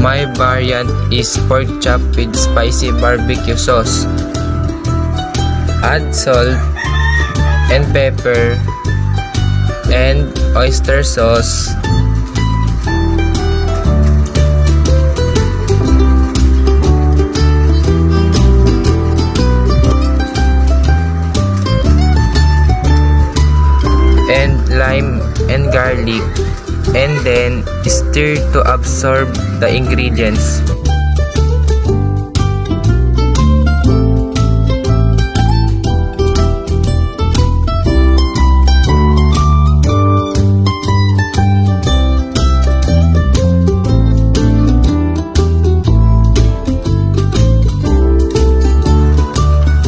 My variant is pork chop with spicy barbecue sauce. Add salt and pepper and oyster sauce. And lime and garlic, and then stir to absorb the ingredients.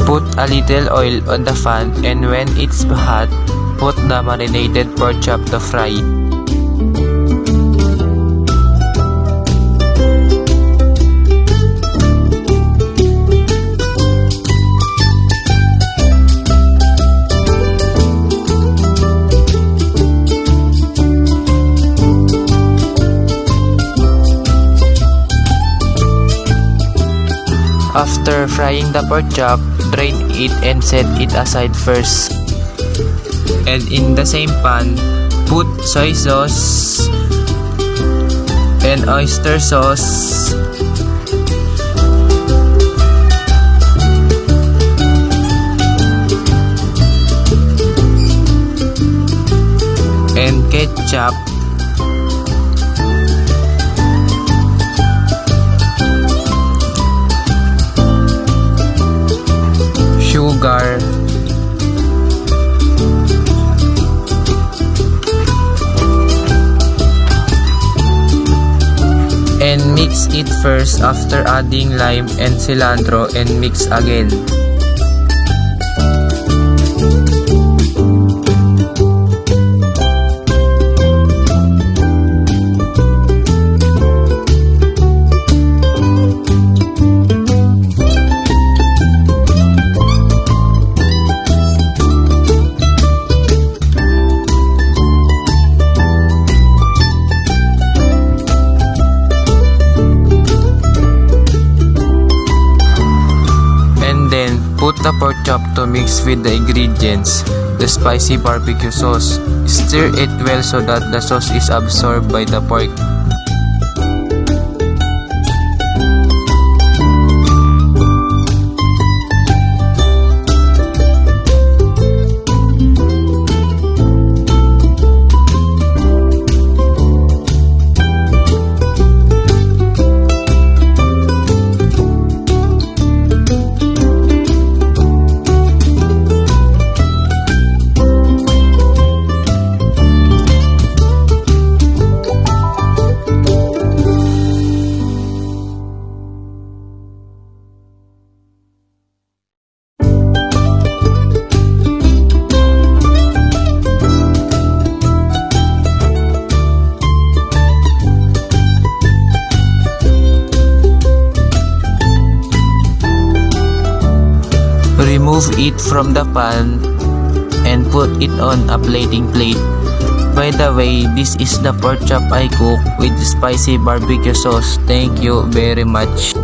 Put a little oil on the pan, and when it's hot, put the marinated pork chop to fry. After frying the pork chop, drain it and set it aside first. And in the same pan, put soy sauce and oyster sauce, and ketchup, sugar, and mix it first after adding lime and cilantro, and mix again. Put the pork chop to mix with the ingredients, the spicy barbecue sauce. Stir it well so that the sauce is absorbed by the pork. Remove it from the pan and put it on a plating plate. By the way, this is the pork chop I cook with spicy barbecue sauce. Thank you very much.